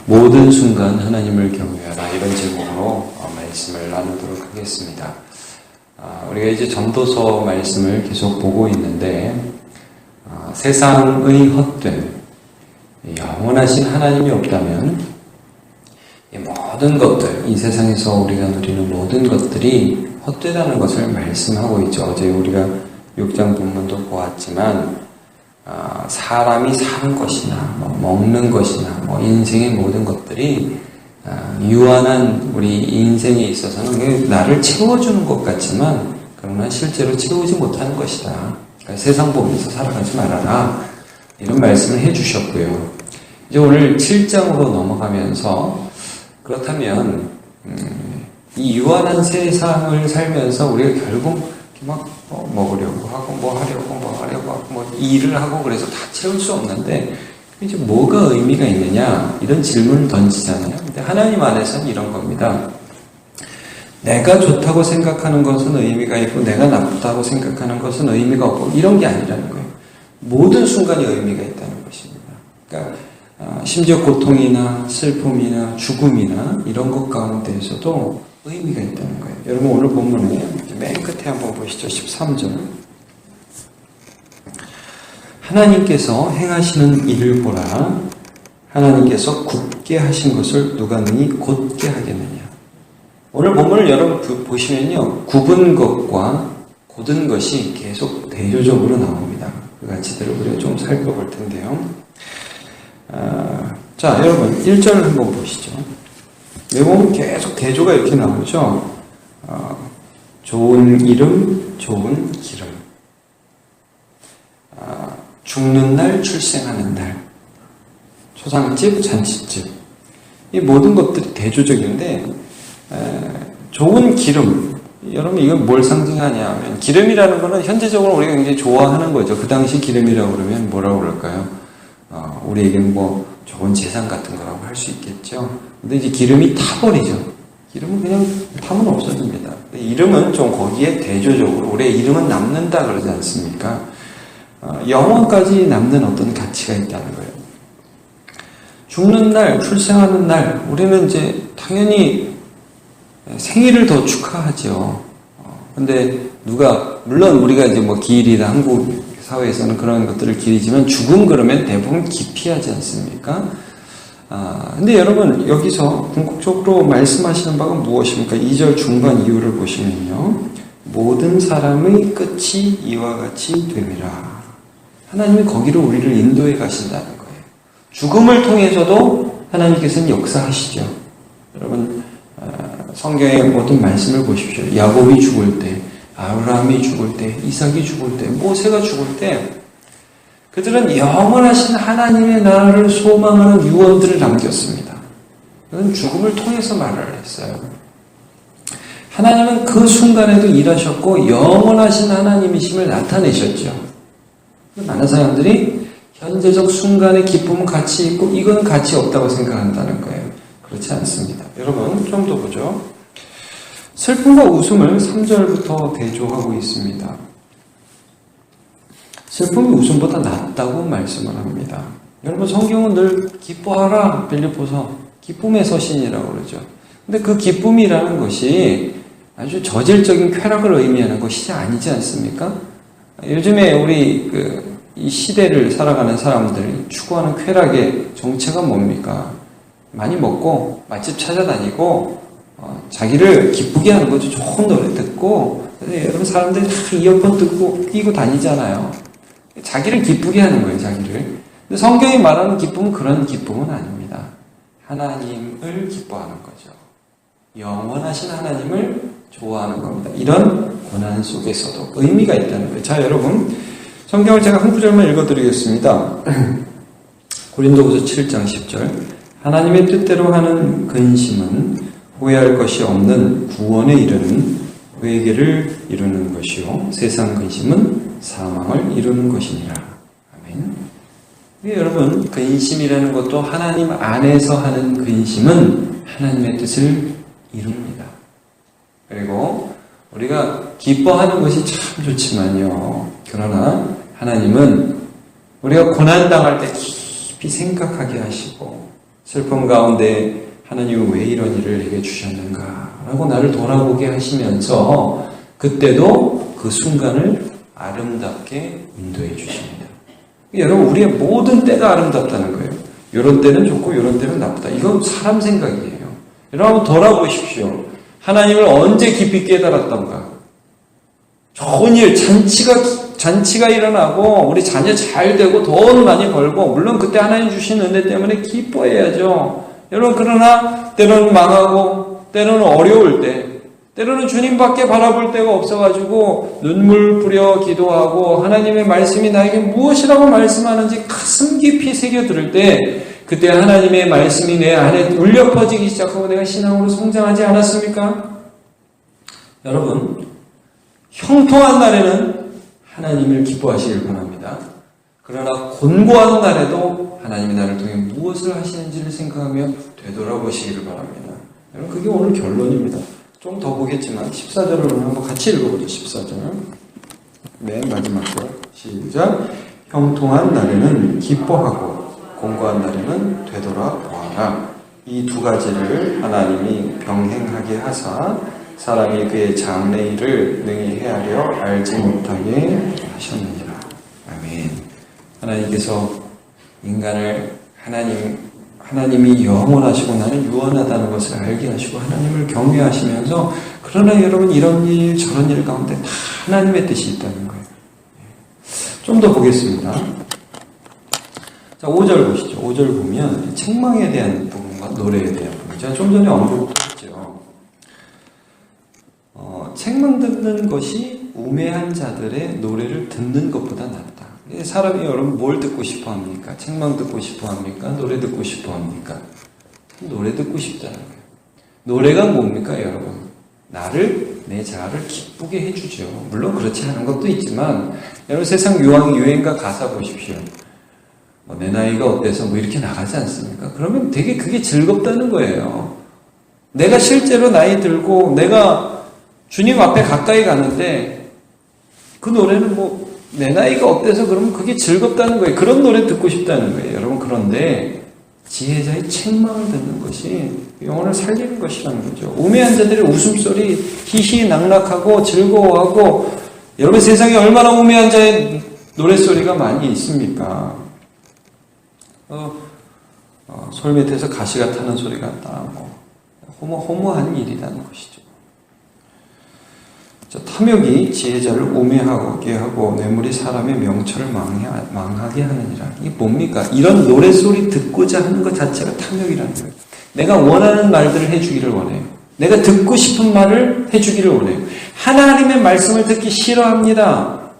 모든 순간 하나님을 경외하라, 이런 제목으로 말씀을 나누도록 하겠습니다. 우리가 이제 전도서 말씀을 계속 보고 있는데, 세상의 헛됨, 영원하신 하나님이 없다면 이 모든 것들, 이 세상에서 우리가 누리는 모든 것들이 헛되다는 것을 말씀하고 있죠. 어제 우리가 6장 본문도 보았지만 사람이 사는 것이나 먹는 것이나 인생의 모든 것들이 유한한 우리 인생에 있어서는 나를 채워주는 것 같지만 그러나 실제로 채우지 못하는 것이다. 그러니까 세상 보면서 살아가지 말아라, 이런 말씀을 해주셨고요. 이제 오늘 7장으로 넘어가면서, 그렇다면 이 유한한 세상을 살면서 우리가 결국 막 먹으려고 하고 뭐 하려고 하고 일을 하고 그래서 다 채울 수 없는데 이제 뭐가 의미가 있느냐, 이런 질문을 던지잖아요. 근데 하나님 안에서는 이런 겁니다. 내가 좋다고 생각하는 것은 의미가 있고 내가 나쁘다고 생각하는 것은 의미가 없고, 이런 게 아니라는 거예요. 모든 순간이 의미가 있다는 것입니다. 그러니까 심지어 고통이나 슬픔이나 죽음이나 이런 것 가운데에서도 의미가 있다는 거예요. 여러분 오늘 본문에 맨 끝에 한번 보시죠. 13절. 하나님께서 행하시는 일을 보라. 하나님께서 굳게 하신 것을 누가 능히 곧게 하겠느냐. 오늘 본문을 여러분 보시면요, 굽은 것과 곧은 것이 계속 대조적으로 나옵니다. 그 가치들을 우리가 좀 살펴볼 텐데요. 자, 여러분 1절 한번 보시죠. 여기 보면 계속 대조가 이렇게 나오죠. 좋은 이름, 좋은 기름. 죽는 날, 출생하는 날. 초상집, 잔치집. 이 모든 것들이 대조적인데, 좋은 기름. 여러분 이건 뭘 상징하냐 하면, 기름이라는 거는 현재적으로 우리가 굉장히 좋아하는 거죠. 그 당시 기름이라고 그러면 뭐라고 그럴까요? 우리에게는 좋은 재산 같은 거라고 할 수 있겠죠. 근데 이제 기름이 타버리죠. 기름은 그냥 타면 없어집니다. 이름은 좀 거기에 대조적으로, 우리의 이름은 남는다 그러지 않습니까? 영원까지 남는 어떤 가치가 있다는 거예요. 죽는 날, 출생하는 날, 우리는 이제 당연히 생일을 더 축하하죠. 근데 물론 우리가 이제 기일이나 한국 사회에서는 그런 것들을 기리지만, 죽음 그러면 대부분 기피하지 않습니까? 근데 여러분 여기서 궁극적으로 말씀하시는 바가 무엇입니까? 2절 중반 이유를 보시면요, 모든 사람의 끝이 이와 같이 됨이라. 하나님이 거기로 우리를 인도해 가신다는 거예요. 죽음을 통해서도 하나님께서는 역사하시죠. 여러분 성경의 모든 말씀을 보십시오. 야곱이 죽을 때, 아브라함이 죽을 때, 이삭이 죽을 때, 모세가 죽을 때, 그들은 영원하신 하나님의 나라를 소망하는 유언들을 남겼습니다. 그건 죽음을 통해서 말을 했어요. 하나님은 그 순간에도 일하셨고 영원하신 하나님이심을 나타내셨죠. 많은 사람들이 현재적 순간의 기쁨은 가치 있고 이건 가치 없다고 생각한다는 거예요. 그렇지 않습니다. 여러분 좀 더 보죠. 슬픔과 웃음을 3절부터 대조하고 있습니다. 슬픔이 웃음보다 낫다고 말씀을 합니다. 여러분 성경은 늘 기뻐하라, 빌립보서 기쁨의 서신이라고 그러죠. 근데 그 기쁨이라는 것이 아주 저질적인 쾌락을 의미하는 것이 아니지 않습니까? 요즘에 우리 이 시대를 살아가는 사람들이 추구하는 쾌락의 정체가 뭡니까? 많이 먹고 맛집 찾아다니고 자기를 기쁘게 하는 거죠. 좋은 노래 듣고. 여러분 사람들이 다 이어폰 듣고 끼고 다니잖아요. 자기를 기쁘게 하는 거예요, 자기를. 근데 성경이 말하는 기쁨은 그런 기쁨은 아닙니다. 하나님을 기뻐하는 거죠. 영원하신 하나님을 좋아하는 겁니다. 이런 고난 속에서도 의미가 있다는 거예요. 자, 여러분 성경을 제가 한 구절만 읽어드리겠습니다. 고린도후서 7장 10절. 하나님의 뜻대로 하는 근심은 후회할 것이 없는 구원에 이르는 회개를 이루는 것이요, 세상 근심은 사망을 이루는 것이니라. 아멘. 여러분 근심이라는 것도 하나님 안에서 하는 근심은 하나님의 뜻을 이룹니다. 그리고 우리가 기뻐하는 것이 참 좋지만요, 그러나 하나님은 우리가 고난당할 때 깊이 생각하게 하시고 슬픔 가운데 하나님은 왜 이런 일을 내게 주셨는가 라고 나를 돌아보게 하시면서 그때도 그 순간을 아름답게 인도해 주십니다. 여러분, 우리의 모든 때가 아름답다는 거예요. 이런 때는 좋고 이런 때는 나쁘다. 이건 사람 생각이에요. 여러분 한번 돌아보십시오. 하나님을 언제 깊이 깨달았던가. 좋은 일, 잔치가 일어나고 우리 자녀 잘 되고 돈 많이 벌고 물론 그때 하나님 주신 은혜 때문에 기뻐해야죠. 여러분, 그러나 때로는 망하고 때로는 어려울 때, 때로는 주님밖에 바라볼 데가 없어가지고 눈물 뿌려 기도하고 하나님의 말씀이 나에게 무엇이라고 말씀하는지 가슴 깊이 새겨들을 때, 그때 하나님의 말씀이 내 안에 울려 퍼지기 시작하고 내가 신앙으로 성장하지 않았습니까? 여러분, 형통한 날에는 하나님을 기뻐하시길 바랍니다. 그러나 곤고한 날에도 하나님이 나를 통해 무엇을 하시는지를 생각하며 되돌아보시기를 바랍니다. 여러분, 그게 오늘 결론입니다. 좀 더 보겠지만 14절을 한번 같이 읽어보죠. 14절. 맨 마지막 절. 시작. 형통한 날에는 기뻐하고 곤고한 날에는 되돌아보아라. 이 두 가지를 하나님이 병행하게 하사 사람이 그의 장래일을 능히 헤아려 알지 못하게 하셨느니라. 아멘. 하나님께서 인간을 하나님이 영원하시고 나는 유한하다는 것을 알게 하시고 하나님을 경외하시면서, 그러나 여러분 이런 일 저런 일 가운데 다 하나님의 뜻이 있다는 거예요. 좀 더 보겠습니다. 자, 5절 보시죠. 5절 보면 책망에 대한 부분과 노래에 대한 부분. 제가 좀 전에 언급했죠. 책망 듣는 것이 우매한 자들의 노래를 듣는 것보다 낫다. 사람이 여러분 뭘 듣고 싶어 합니까? 책망 듣고 싶어 합니까? 노래 듣고 싶어 합니까? 노래 듣고 싶다는 거예요. 노래가 뭡니까, 여러분? 내 자아를 기쁘게 해주죠. 물론 그렇지 않은 것도 있지만, 여러분 세상 유행가 가사 보십시오. 내 나이가 어때서 이렇게 나가지 않습니까? 그러면 되게 그게 즐겁다는 거예요. 내가 실제로 나이 들고 내가 주님 앞에 가까이 가는데 그 노래는 내 나이가 어때서 그러면 그게 즐겁다는 거예요. 그런 노래 듣고 싶다는 거예요. 여러분, 그런데 지혜자의 책망을 듣는 것이 영혼을 살리는 것이라는 거죠. 우매한 자들의 웃음소리 희희낙낙하고 즐거워하고, 여러분 세상에 얼마나 우매한 자의 노랫소리가 많이 있습니까? 솔 밑에서 가시가 타는 소리 같다. 허무한 일이라는 것이죠. 탐욕이 지혜자를 우매하게 하고 뇌물이 사람의 명철을 망하게 하느니라. 이게 뭡니까? 이런 노랫소리 듣고자 하는 것 자체가 탐욕이라는 거예요. 내가 원하는 말들을 해주기를 원해요. 내가 듣고 싶은 말을 해주기를 원해요. 하나님의 말씀을 듣기 싫어합니다.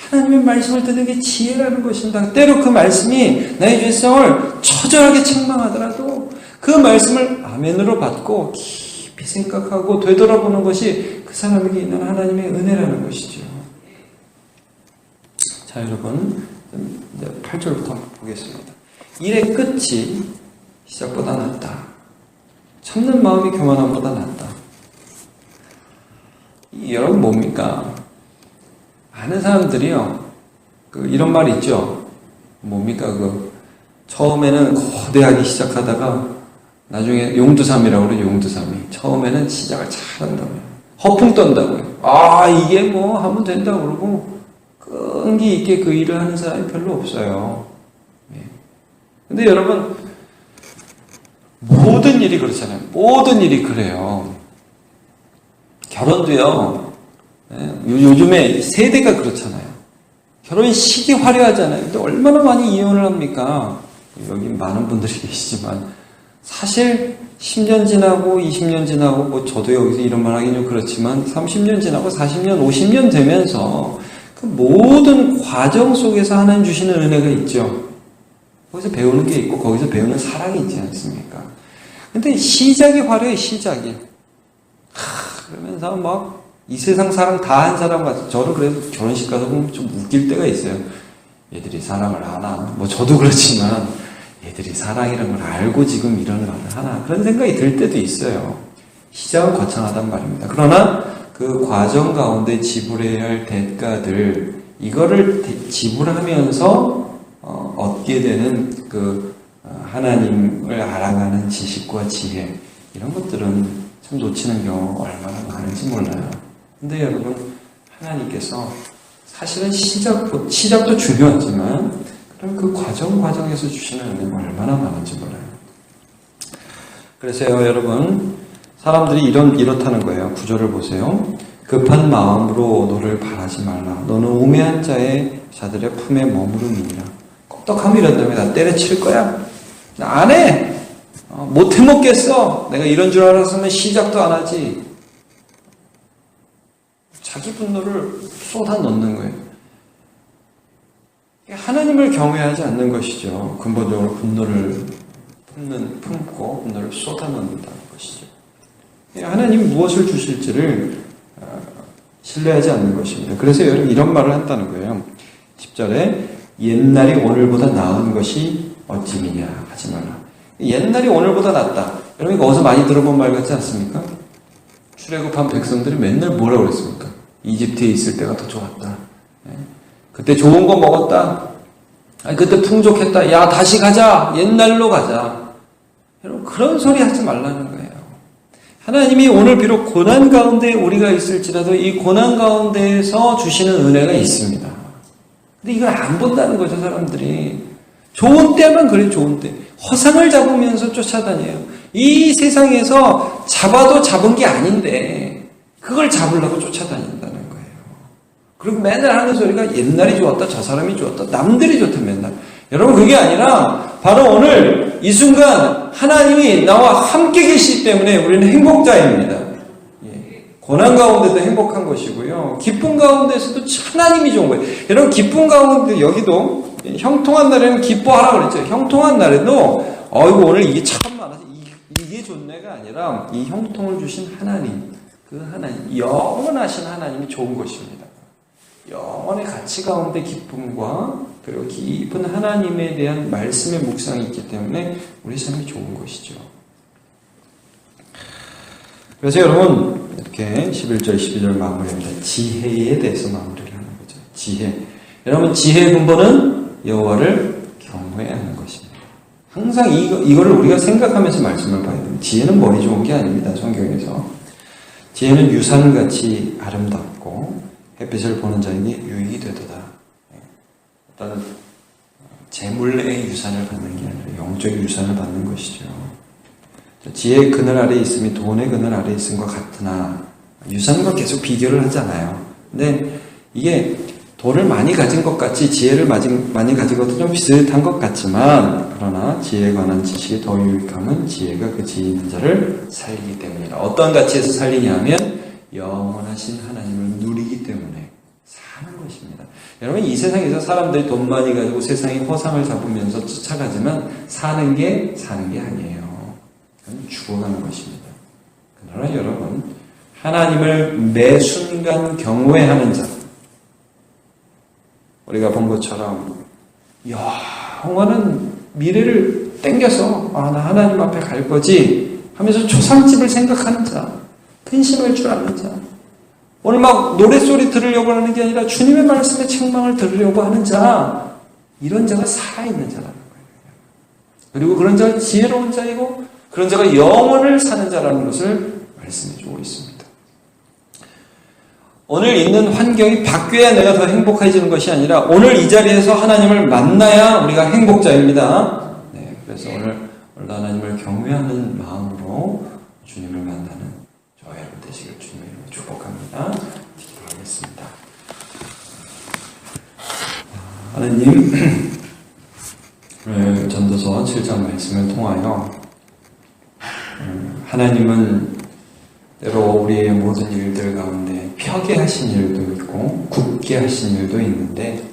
하나님의 말씀을 듣는 게 지혜라는 것입니다. 때로 그 말씀이 나의 죄성을 처절하게 책망하더라도 그 말씀을 아멘으로 받고 깊이 생각하고 되돌아보는 것이 그 사람에게 있는 하나님의 은혜라는 것이죠. 자, 여러분, 이제 8절부터 한번 보겠습니다. 일의 끝이 시작보다 낫다. 참는 마음이 교만함보다 낫다. 여러분 뭡니까? 많은 사람들이요, 이런 말 있죠. 뭡니까? 처음에는 거대하게 시작하다가 나중에 용두삼이라고 그러죠. 용두삼이. 처음에는 시작을 잘한다고요. 허풍 떤다고요. 이게 하면 된다고 그러고 끈기 있게 그 일을 하는 사람이 별로 없어요. 근데 여러분, 모든 일이 그렇잖아요. 모든 일이 그래요. 결혼도요. 요즘에 세대가 그렇잖아요. 결혼식이 화려하잖아요. 근데 얼마나 많이 이혼을 합니까? 여기 많은 분들이 계시지만 사실 10년 지나고 20년 지나고 저도 여기서 이런 말 하긴 좀 그렇지만 30년 지나고 40년 50년 되면서 그 모든 과정 속에서 하나님 주시는 은혜가 있죠. 거기서 배우는 게 있고 거기서 배우는 사랑이 있지 않습니까? 근데 시작이 화려해. 시작이 그러면서 이 세상 사랑 다 한 사람 같아요. 저는 그래서 결혼식 가서 보면 좀 웃길 때가 있어요. 얘들이 사랑을 하나? 저도 그렇지만 얘들이 사랑이라는 걸 알고 지금 이런 말을 하나? 그런 생각이 들 때도 있어요. 시작은 거창하단 말입니다. 그러나 그 과정 가운데 지불해야 할 대가들, 이거를 지불하면서 얻게 되는 하나님을 알아가는 지식과 지혜, 이런 것들은 참 놓치는 경우가 얼마나 많은지 몰라요. 근데 여러분, 하나님께서 사실은 시작도 중요하지만 그럼 그 과정에서 주시는 은혜가 얼마나 많은지 몰라요. 그래서요, 여러분, 사람들이 이렇다는 거예요. 구절을 보세요. 급한 마음으로 너를 바라지 말라. 너는 우매한 자들의 품에 머무름이니라. 꺽떡하면 이런다며 나 때려칠 거야? 나 안 해! 못 해먹겠어! 내가 이런 줄 알았으면 시작도 안 하지. 자기 분노를 쏟아 넣는 거예요. 하나님을 경외하지 않는 것이죠. 근본적으로 분노를 품고 분노를 쏟아 넣는다는 것이죠. 하나님 무엇을 주실지를 신뢰하지 않는 것입니다. 그래서 여러분 이런 말을 한다는 거예요. 10절에 옛날이 오늘보다 나은 것이 어찌미냐 하지 말라. 옛날이 오늘보다 낫다. 여러분 이거 어디서 많이 들어본 말 같지 않습니까? 출애굽한 백성들이 맨날 뭐라고 그랬습니까? 이집트에 있을 때가 더 좋았다. 그때 좋은 거 먹었다. 그때 풍족했다. 야, 다시 가자. 옛날로 가자. 여러분 그런 소리 하지 말라는 거예요. 하나님이 오늘 비록 고난 가운데 우리가 있을지라도 이 고난 가운데에서 주시는 은혜가 있습니다. 근데 이걸 안 본다는 거죠, 사람들이. 좋은 때만 그래, 좋은 때. 허상을 잡으면서 쫓아다녀요. 이 세상에서 잡아도 잡은 게 아닌데 그걸 잡으려고 쫓아다닌다는 거예요. 그리고 맨날 하는 소리가 옛날이 좋았다, 저 사람이 좋았다, 남들이 좋다 맨날. 여러분 그게 아니라 바로 오늘 이 순간 하나님이 나와 함께 계시기 때문에 우리는 행복자입니다. 고난 가운데도 행복한 것이고요. 기쁨 가운데서도 하나님이 좋은 거예요. 여러분 기쁨 가운데 여기도 형통한 날에는 기뻐하라고 그랬죠. 형통한 날에도 어이구 오늘 이게 참 많아서 이게 좋네가 아니라 이 형통을 주신 하나님, 그 하나님, 영원하신 하나님이 좋은 것입니다. 영원의 가치 가운데 기쁨과 그리고 깊은 하나님에 대한 말씀의 묵상이 있기 때문에 우리 삶이 좋은 것이죠. 그래서 여러분 이렇게 11절, 12절 마무리합니다. 지혜에 대해서 마무리를 하는 거죠. 지혜. 여러분 지혜의 근본은 여호와를 경외하는 것입니다. 항상 이거를 우리가 생각하면서 말씀을 봐야 됩니다. 지혜는 머리 좋은 게 아닙니다. 성경에서. 지혜는 유산같이 아름답고 햇빛을 보는 자에게 유익이 되도다. 어떤 재물의 유산을 받는 게 아니라 영적 유산을 받는 것이죠. 지혜의 그늘 아래에 있음이 돈의 그늘 아래에 있음과 같으나 유산과 계속 비교를 하잖아요. 근데 이게 돈을 많이 가진 것 같이 지혜를 많이 가진 것도 좀 비슷한 것 같지만 그러나 지혜에 관한 지식이 더 유익함은 지혜가 그 지혜 있는 자를 살리기 때문이라. 어떤 가치에서 살리냐 하면 영원하신 하나님을 누리기 때문에 사는 것입니다. 여러분 이 세상에서 사람들이 돈 많이 가지고 세상의 허상을 잡으면서 쫓아가지만 사는 게 아니에요. 그건 죽어가는 것입니다. 그러나 여러분 하나님을 매 순간 경외하는 자, 우리가 본 것처럼 영원한 미래를 땡겨서 나 하나님 앞에 갈 거지 하면서 초상집을 생각하는 자, 근심할 줄 아는 자, 오늘 막 노랫소리 들으려고 하는 게 아니라 주님의 말씀의 책망을 들으려고 하는 자, 이런 자가 살아있는 자라는 거예요. 그리고 그런 자가 지혜로운 자이고 그런 자가 영원을 사는 자라는 것을 말씀해주고 있습니다. 오늘 있는 환경이 바뀌어야 내가 더 행복해지는 것이 아니라 오늘 이 자리에서 하나님을 만나야 우리가 행복자입니다. 네, 그래서 오늘 하나님을 경외하는 마음으로 주님을 만나는 저와 여러분 되시길 주님의 이름으로 축복합니다. 기도하겠습니다. 하나님, 오늘 전도서 7장 말씀을 통하여 하나님은 때로 우리의 모든 일들 가운데 펴게 하신 일도 있고 굳게 하신 일도 있는데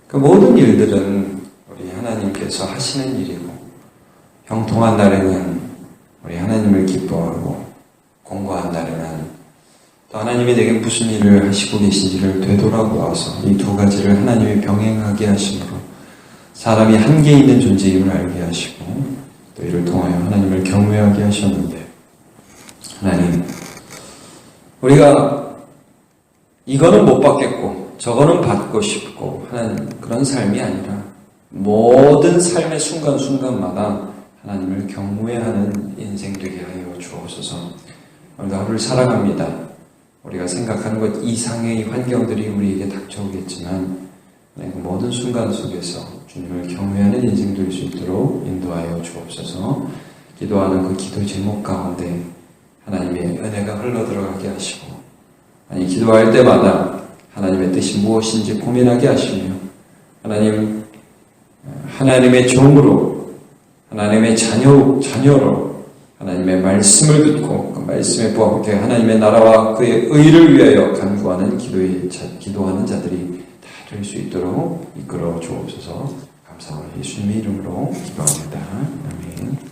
그 모든 일들은 우리 하나님께서 하시는 일이고 형통한 날에는 우리 하나님을 기뻐하고 공고한 날에는 또 하나님이 내게 무슨 일을 하시고 계신지를 되돌아보아서 이 두 가지를 하나님이 병행하게 하심으로 사람이 한계 있는 존재임을 알게 하시고 또 이를 통하여 하나님을 경외하게 하셨는데 하나님, 우리가 이거는 못 받겠고 저거는 받고 싶고 하는 그런 삶이 아니라 모든 삶의 순간순간마다 하나님을 경외하는 인생 되게 하여 주옵소서. 오늘도 하루를 살아갑니다. 우리가 생각하는 것 이상의 환경들이 우리에게 닥쳐오겠지만 그 모든 순간 속에서 주님을 경외하는 인생 될 수 있도록 인도하여 주옵소서. 기도하는 그 기도 제목 가운데 하나님의 은혜가 흘러들어가게 하시고, 아니 기도할 때마다 하나님의 뜻이 무엇인지 고민하게 하시며, 하나님의 종으로, 하나님의 자녀로 하나님의 말씀을 듣고 그 말씀에 부합하게 하나님의 나라와 그의 의를 위하여 간구하는 기도하는 자들이 다 될 수 있도록 이끌어 주옵소서. 감사합니다. 예수님의 이름으로 기도합니다. 아멘.